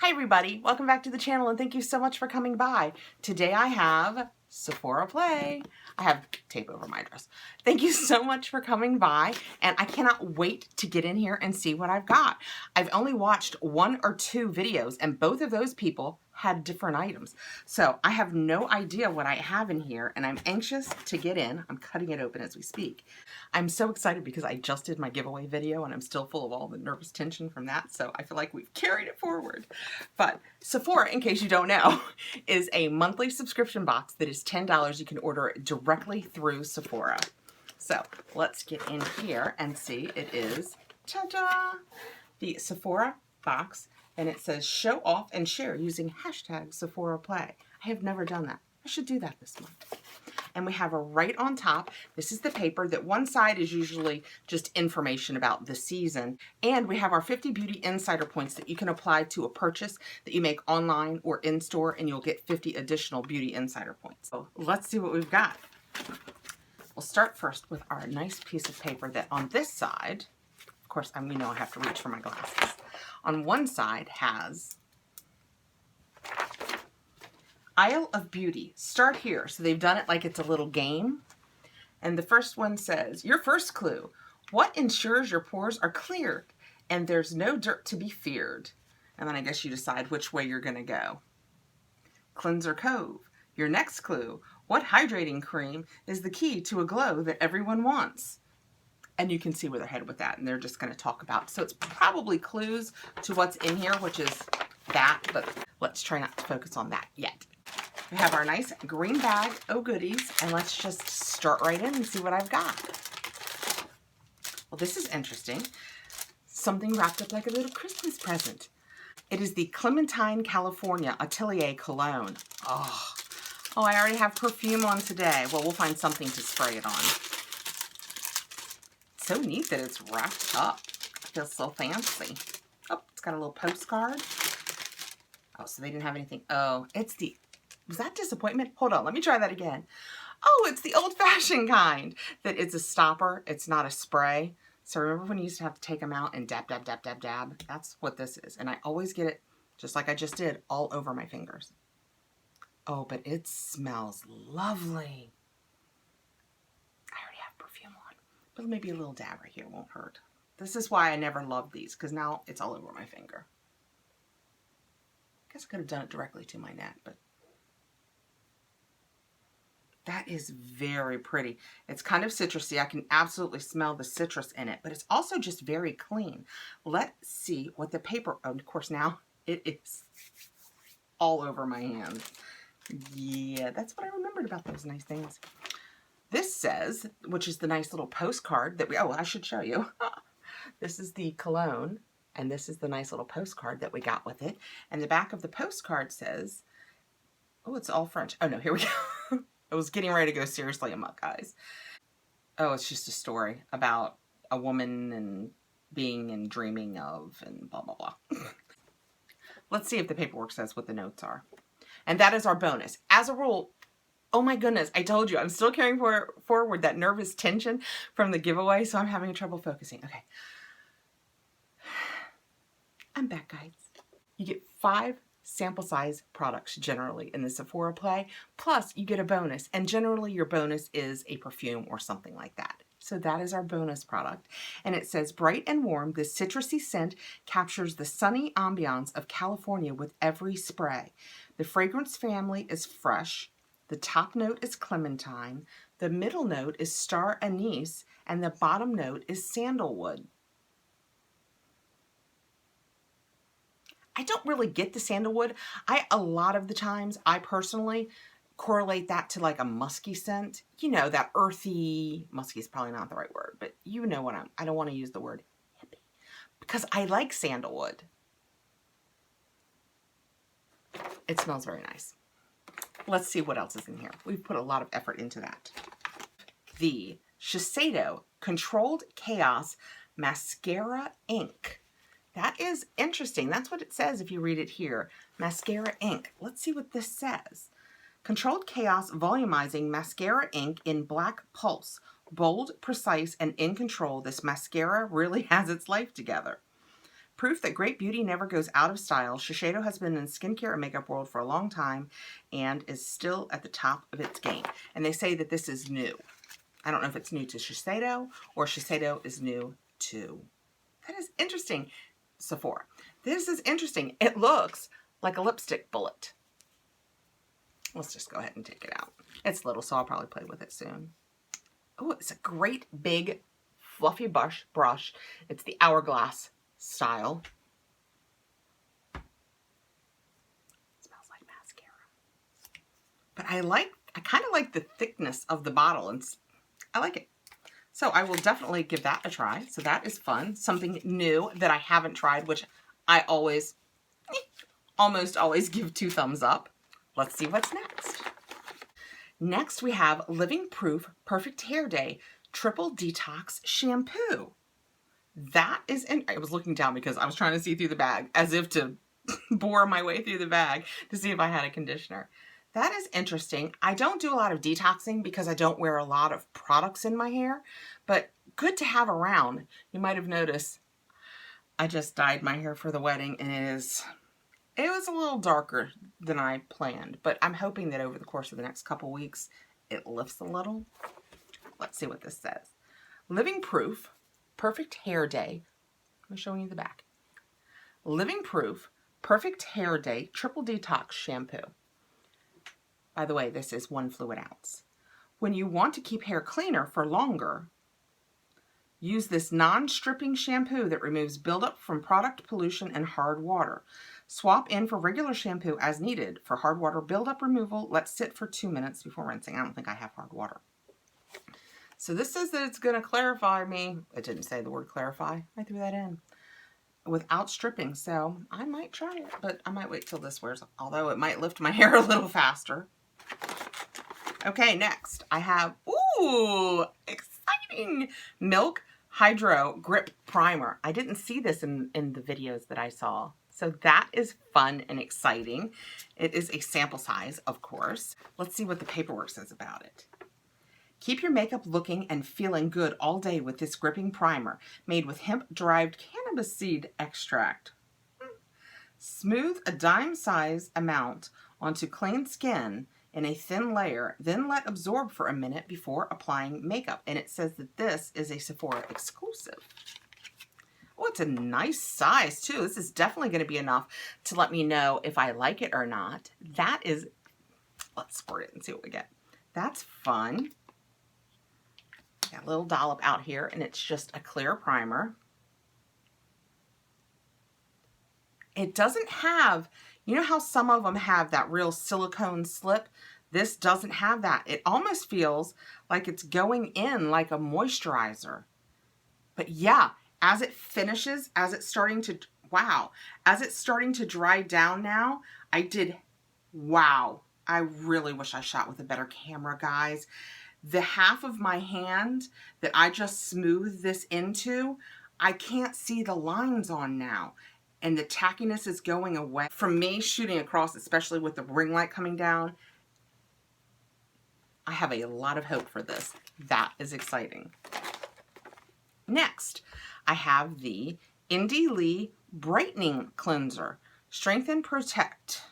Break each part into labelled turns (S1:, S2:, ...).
S1: Hi everybody, welcome back to the channel and thank you so much for coming by. Today I have Sephora Play. I have tape over my dress. Thank you so much for coming by and I cannot wait to get in here and see what I've got. I've only watched 1 or 2 videos and both of those people had different items. So I have no idea what I have in here and I'm anxious to get in. I'm cutting it open as we speak. I'm so excited because I just did my giveaway video and I'm still full of all the nervous tension from that. So I feel like we've carried it forward. But Sephora, in case you don't know, is a monthly subscription box that is $10. You can order it directly through Sephora. So let's get in here and see. It is, ta-da, the Sephora box. And it says show off and share using hashtag Sephora Play. I have never done that. I should do that this month. And we have a right on top. This is the paper that one side is usually just information about the season. And we have our 50 beauty insider points that you can apply to a purchase that you make online or in store and you'll get 50 additional beauty insider points. So let's see what we've got. We'll start first with our nice piece of paper that on this side, of course, we know I have to reach for my glasses. On one side has Aisle of Beauty. Start here. So they've done it like it's a little game. And the first one says, your first clue, what ensures your pores are cleared and there's no dirt to be feared? And then I guess you decide which way you're going to go. Cleanser Cove. Your next clue, what hydrating cream is the key to a glow that everyone wants? And you can see where they're headed with that, and they're just going to talk about. So it's probably clues to what's in here, which is that, but let's try not to focus on that yet. We have our nice green bag, oh goodies, and let's just start right in and see what I've got. Well, this is interesting. Something wrapped up like a little Christmas present. It is the Clementine, California Atelier Cologne. Oh, I already have perfume on today. Well, we'll find something to spray it on. So neat that it's wrapped up. It feels so fancy. Oh, it's got a little postcard. Oh, so they didn't have anything. Oh, it's the, was that disappointment? Hold on, let me try that again. Oh, it's the old-fashioned kind. That it's a stopper, it's not a spray. So remember when you used to have to take them out and dab, dab, dab, dab, dab? That's what this is. And I always get it, just like I just did, all over my fingers. Oh, but it smells lovely. But maybe a little dab right here won't hurt. This is why I never loved these, because now it's all over my finger. I guess I could have done it directly to my neck, but that is very pretty. It's kind of citrusy. I can absolutely smell the citrus in it, but it's also just very clean. Let's see what the paper, oh, of course now it is all over my hand. Yeah, that's what I remembered about those nice things. This says, which is the nice little postcard that we, oh, I should show you. This is the cologne, and this is the nice little postcard that we got with it. And the back of the postcard says, oh, it's all French. Oh, no, here we go. I was getting ready to go seriously amok, guys. Oh, it's just a story about a woman and being and dreaming of and blah, blah, blah. Let's see if the paperwork says what the notes are. And that is our bonus. As a rule, oh my goodness, I told you, I'm still carrying forward that nervous tension from the giveaway, so I'm having trouble focusing. Okay. I'm back, guys. You get 5 sample size products generally in the Sephora Play, plus you get a bonus, and generally your bonus is a perfume or something like that. So that is our bonus product. And it says, bright and warm, this citrusy scent captures the sunny ambiance of California with every spray. The fragrance family is fresh. The top note is Clementine, the middle note is star anise, and the bottom note is sandalwood. I don't really get the sandalwood. A lot of the times, I personally correlate that to like a musky scent. You know, that earthy, musky is probably not the right word, but you know what I don't want to use the word hippie. Because I like sandalwood. It smells very nice. Let's see what else is in here. We've put a lot of effort into that. The Shiseido Controlled Chaos Mascara Ink. That is interesting. That's what it says if you read it here. Mascara ink. Let's see what this says. Controlled Chaos Volumizing Mascara Ink in Black Pulse. Bold, precise, and in control, this mascara really has its life together. Proof that great beauty never goes out of style, Shiseido has been in the skincare and makeup world for a long time and is still at the top of its game. And they say that this is new. I don't know if it's new to Shiseido or Shiseido is new to... That is interesting, Sephora. This is interesting. It looks like a lipstick bullet. Let's just go ahead and take it out. It's little, so I'll probably play with it soon. Oh, it's a great big fluffy brush. It's the Hourglass style. It smells like mascara. But I kind of like the thickness of the bottle, and I like it. So I will definitely give that a try. So that is fun. Something new that I haven't tried, which I always, almost always give 2 thumbs up. Let's see what's next. Next, we have Living Proof Perfect Hair Day Triple Detox Shampoo. That is, I was looking down because I was trying to see through the bag, as if to bore my way through the bag to see if I had a conditioner. That is interesting. I don't do a lot of detoxing because I don't wear a lot of products in my hair, but good to have around. You might have noticed I just dyed my hair for the wedding, and it was a little darker than I planned, but I'm hoping that over the course of the next couple weeks, it lifts a little. Let's see what this says. Living Proof Perfect Hair Day. I'm showing you the back. Living Proof Perfect Hair Day Triple Detox Shampoo. By the way, this is 1 fluid ounce. When you want to keep hair cleaner for longer, use this non-stripping shampoo that removes buildup from product pollution and hard water. Swap in for regular shampoo as needed. For hard water buildup removal, let sit for 2 minutes before rinsing. I don't think I have hard water. So this says that it's going to clarify me. It didn't say the word clarify. I threw that in. Without stripping. So I might try it, but I might wait till this wears off. Although it might lift my hair a little faster. Okay, next I have, ooh, exciting, Milk Hydro Grip Primer. I didn't see this in the videos that I saw. So that is fun and exciting. It is a sample size, of course. Let's see what the paperwork says about it. Keep your makeup looking and feeling good all day with this gripping primer made with hemp-derived cannabis seed extract. Smooth a dime-size amount onto clean skin in a thin layer, then let absorb for a minute before applying makeup. And it says that this is a Sephora exclusive. Oh, it's a nice size too. This is definitely going to be enough to let me know if I like it or not. That is, let's squirt it and see what we get. That's fun. Got a little dollop out here, and it's just a clear primer. It doesn't have, you know how some of them have that real silicone slip? This doesn't have that. It almost feels like it's going in like a moisturizer. But yeah, as it finishes, as it's starting to, wow, as it's starting to dry down now, wow. I really wish I shot with a better camera, guys. The half of my hand that I just smoothed this into, I can't see the lines on now. And the tackiness is going away. From me shooting across, especially with the ring light coming down, I have a lot of hope for this. That is exciting. Next, I have the Indie Lee Brightening Cleanser. Strengthen, Protect.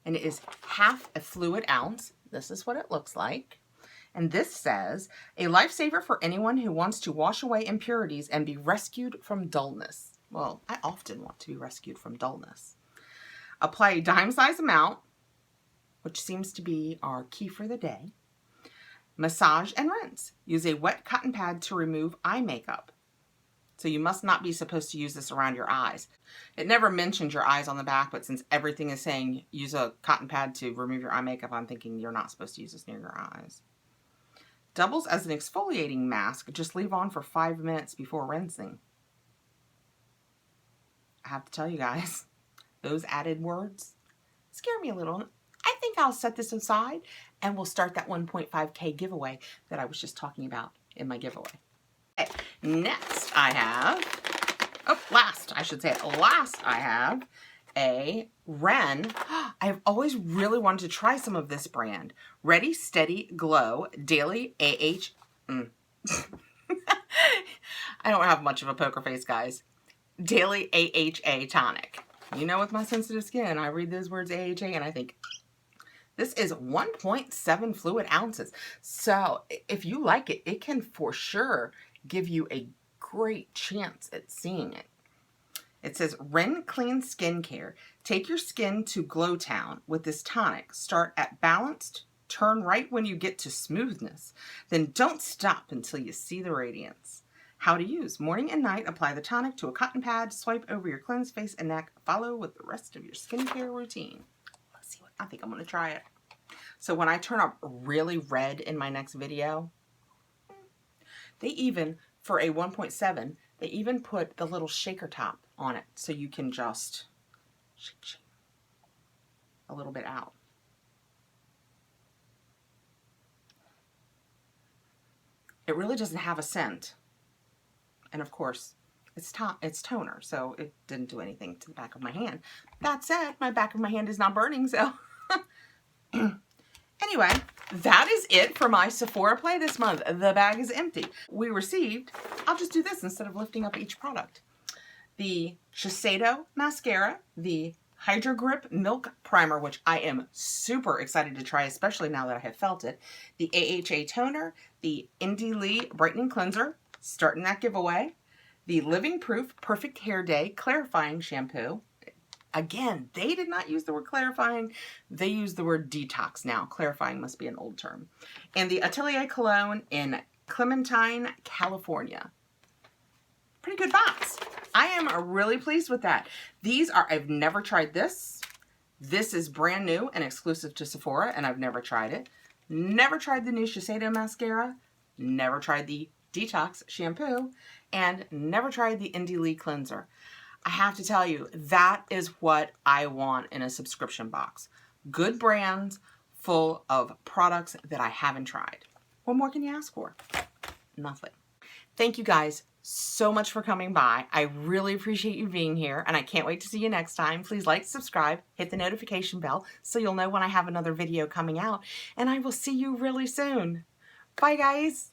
S1: And it is half a fluid ounce. This is what it looks like. And this says, a lifesaver for anyone who wants to wash away impurities and be rescued from dullness. Well, I often want to be rescued from dullness. Apply a dime-size amount, which seems to be our key for the day. Massage and rinse. Use a wet cotton pad to remove eye makeup. So you must not be supposed to use this around your eyes. It never mentions your eyes on the back, but since everything is saying use a cotton pad to remove your eye makeup, I'm thinking you're not supposed to use this near your eyes. Doubles as an exfoliating mask. Just leave on for 5 minutes before rinsing. I have to tell you guys, those added words scare me a little. I think I'll set this aside and we'll start that 1.5K giveaway that I was just talking about in my giveaway. Okay, next I have, last I have a Ren. I've always really wanted to try some of this brand. Ready, Steady, Glow Daily AH. I don't have much of a poker face, guys. Daily AHA Tonic. You know, with my sensitive skin, I read those words AHA and I think, this is 1.7 fluid ounces. So if you like it, it can for sure give you a great chance at seeing it. It says, Ren Clean Skincare. Take your skin to Glow Town with this tonic. Start at balanced, turn right when you get to smoothness. Then don't stop until you see the radiance. How to use. Morning and night, apply the tonic to a cotton pad, swipe over your cleansed face and neck, follow with the rest of your skincare routine. Let's see what, I think I'm going to try it. So when I turn up really red in my next video, they even, for a 1.7, they even put the little shaker top on it so you can just shake a little bit out. It really doesn't have a scent. And of course, it's toner, so it didn't do anything to the back of my hand. That said, my back of my hand is not burning, so... Anyway, that is it for my Sephora play this month. The bag is empty. We received, I'll just do this instead of lifting up each product, the Shiseido mascara, the Hydro Grip Milk Primer, which I am super excited to try, especially now that I have felt it, the AHA Toner, the Inniskillin Brightening Cleanser, starting that giveaway, the Living Proof Perfect Hair Day Clarifying Shampoo. Again, they did not use the word clarifying. They used the word detox now. Clarifying must be an old term. And the Atelier Cologne in Clementine, California. Pretty good box. I am really pleased with that. These are, I've never tried this. This is brand new and exclusive to Sephora, and I've never tried it. Never tried the new Shiseido mascara. Never tried the Detox shampoo. And never tried the Inniskillin cleanser. I have to tell you, that is what I want in a subscription box. Good brands full of products that I haven't tried. What more can you ask for? Nothing. Thank you guys so much for coming by. I really appreciate you being here, and I can't wait to see you next time. Please like, subscribe, hit the notification bell so you'll know when I have another video coming out, and I will see you really soon. Bye, guys.